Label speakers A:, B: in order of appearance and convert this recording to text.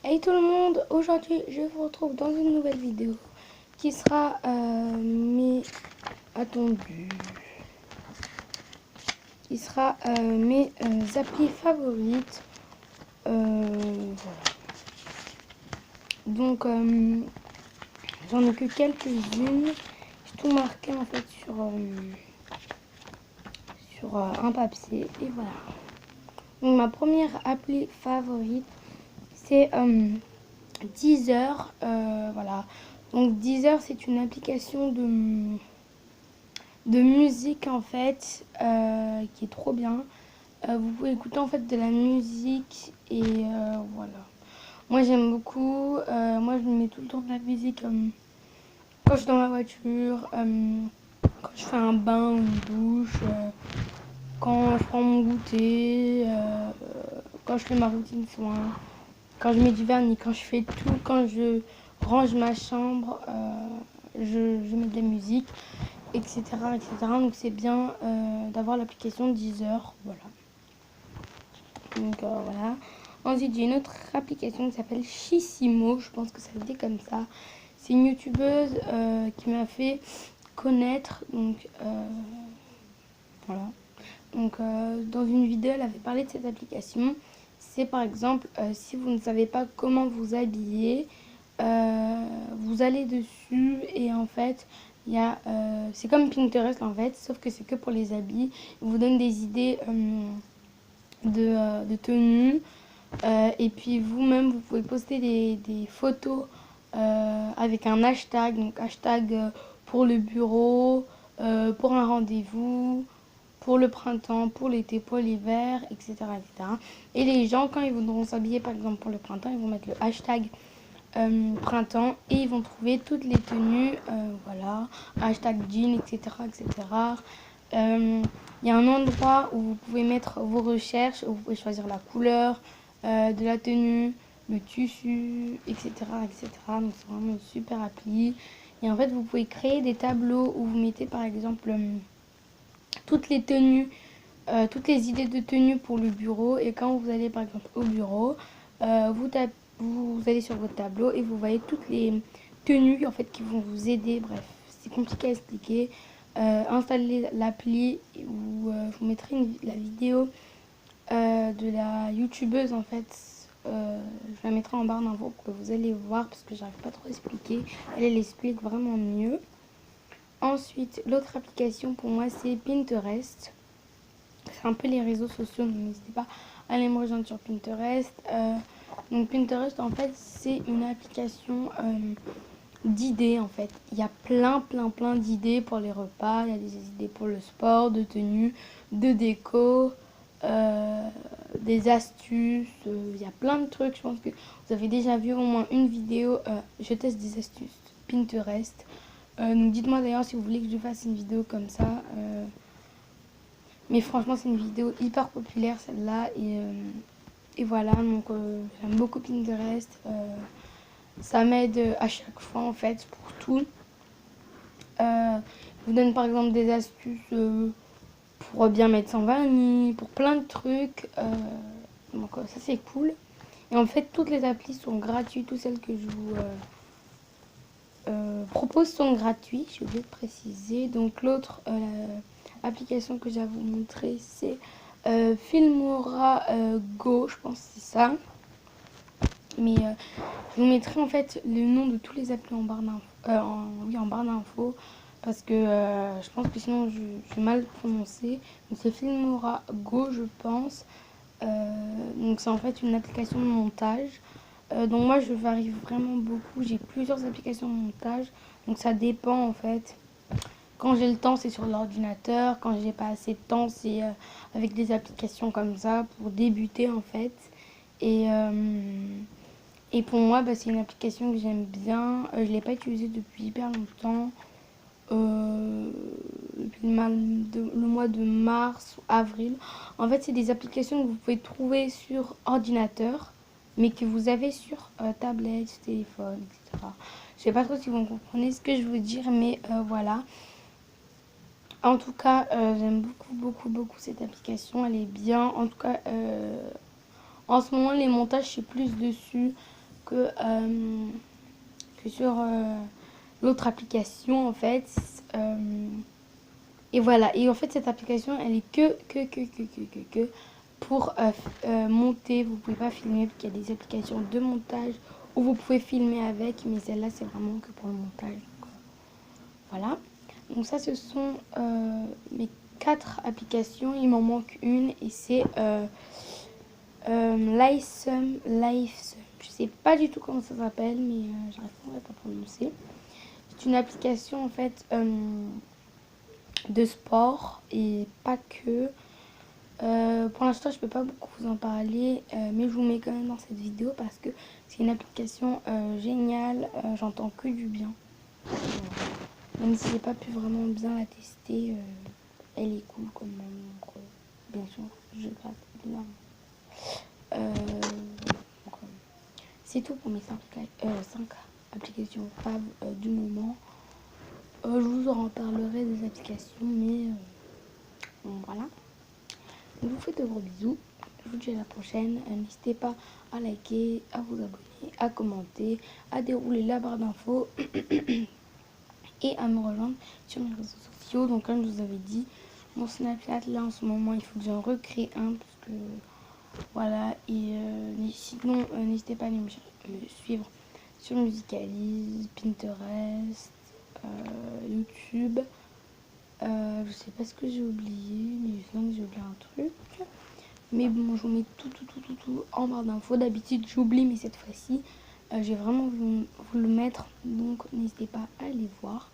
A: Hey tout le monde, aujourd'hui je vous retrouve dans une nouvelle vidéo qui sera attendue, mes applis favorites. Voilà. Donc j'en ai que quelques-unes. J'ai tout marqué en fait sur un papier et voilà. Donc ma première appli favorite c'est Deezer, voilà. Donc Deezer, c'est une application de musique en fait, qui est trop bien. Vous pouvez écouter en fait de la musique et voilà. Moi j'aime beaucoup. Moi je mets tout le temps de la musique quand je suis dans ma voiture, quand je fais un bain ou une douche, quand je prends mon goûter, quand je fais ma routine soin, quand je mets du vernis, quand je fais tout, quand je range ma chambre, je mets de la musique, etc. etc. Donc c'est bien d'avoir l'application Deezer. Voilà. Donc voilà. Ensuite, j'ai une autre application qui s'appelle Chissimo. Je pense que ça se dit comme ça. C'est une youtubeuse qui m'a fait connaître. Donc voilà. Donc dans une vidéo, elle avait parlé de cette application. C'est par exemple, si vous ne savez pas comment vous habiller, vous allez dessus et en fait, il y a, c'est comme Pinterest en fait, sauf que c'est que pour les habits. Il vous donne des idées de tenues. Et puis vous-même, vous pouvez poster des photos avec un hashtag. Donc hashtag pour le bureau, pour un rendez-vous, pour le printemps, pour l'été, pour l'hiver, etc., etc. Et les gens, quand ils voudront s'habiller, par exemple pour le printemps, ils vont mettre le hashtag printemps et ils vont trouver toutes les tenues, voilà, hashtag jean, etc., etc. Il y a un endroit où vous pouvez mettre vos recherches, où vous pouvez choisir la couleur de la tenue, le tissu, etc., etc. Donc c'est vraiment une super appli. Et en fait, vous pouvez créer des tableaux où vous mettez par exemple toutes les tenues, toutes les idées de tenues pour le bureau. Et quand vous allez par exemple au bureau, vous allez sur votre tableau et vous voyez toutes les tenues en fait qui vont vous aider. Bref, c'est compliqué à expliquer. Installez l'appli ou je vous mettrai la vidéo de la youtubeuse en fait. Je la mettrai en barre d'infos pour que vous allez voir parce que j'arrive pas trop à expliquer. Elle explique vraiment mieux. Ensuite, l'autre application pour moi c'est Pinterest. C'est un peu les réseaux sociaux, donc n'hésitez pas à aller me rejoindre sur Pinterest. Donc Pinterest en fait c'est une application d'idées en fait. Il y a plein d'idées pour les repas, il y a des idées pour le sport, de tenue, de déco, des astuces, il y a plein de trucs. Je pense que vous avez déjà vu au moins une vidéo, je teste des astuces Pinterest. Donc dites-moi d'ailleurs si vous voulez que je fasse une vidéo comme ça. Mais franchement c'est une vidéo hyper populaire celle-là et voilà, donc j'aime beaucoup Pinterest. Ça m'aide à chaque fois en fait pour tout. Je vous donne par exemple des astuces pour bien mettre son vernis, pour plein de trucs. Donc ça c'est cool. Et en fait toutes les applis sont gratuites, toutes celles que je vous propose sont gratuites, j'ai oublié de préciser. Donc l'autre application que j'ai à vous montrer c'est Filmora Go, je pense que c'est ça. Mais je vous mettrai en fait le nom de tous les applis en barre d'infos, en barre d'infos parce que je pense que sinon je vais mal prononcer. Donc c'est Filmora Go je pense. Donc c'est en fait une application de montage. Donc moi je varie vraiment beaucoup. J'ai plusieurs applications de montage. Donc ça dépend en fait. Quand j'ai le temps c'est sur l'ordinateur. Quand j'ai pas assez de temps c'est avec des applications comme ça pour débuter en fait. Et et pour moi, c'est une application que j'aime bien. Je ne l'ai pas utilisée depuis hyper longtemps. Depuis le mois de mars ou avril. En fait, c'est des applications que vous pouvez trouver sur ordinateur, mais que vous avez sur tablette, téléphone, etc. Je ne sais pas trop si vous comprenez ce que je veux dire, mais voilà. En tout cas, j'aime beaucoup cette application. Elle est bien. En tout cas, en ce moment, les montages, je suis plus dessus. que sur l'autre application en fait. Et voilà, et en fait cette application elle est que pour monter. Vous pouvez pas filmer parce qu'il y a des applications de montage où vous pouvez filmer avec, mais celle-là c'est vraiment que pour le montage. Donc, voilà, donc ça ce sont mes 4 applications. Il m'en manque une et c'est Livesum. Je sais pas du tout comment ça s'appelle, mais j'arrive pas à prononcer. C'est une application en fait de sport et pas que. Pour l'instant, je peux pas beaucoup vous en parler, mais je vous mets quand même dans cette vidéo parce que c'est une application géniale. J'entends que du bien. Même si j'ai pas pu vraiment bien la tester, elle est cool quand même. Donc, bien sûr, je gratte bien. C'est tout pour mes 5 applications faves du moment. Je vous en reparlerai des applications, mais bon, voilà. Je vous fais de gros bisous. Je vous dis à la prochaine. N'hésitez pas à liker, à vous abonner, à commenter, à dérouler la barre d'infos et à me rejoindre sur mes réseaux sociaux. Donc comme je vous avais dit, mon Snapchat là en ce moment il faut que j'en recrée un parce que voilà. Et sinon n'hésitez pas à aller me suivre sur Musicalise, Pinterest, YouTube. Je sais pas ce que j'ai oublié, mais je sens que j'ai oublié un truc. Mais bon, je vous mets tout en barre d'infos. D'habitude, j'oublie, mais cette fois-ci, j'ai vraiment voulu le mettre. Donc, n'hésitez pas à aller voir.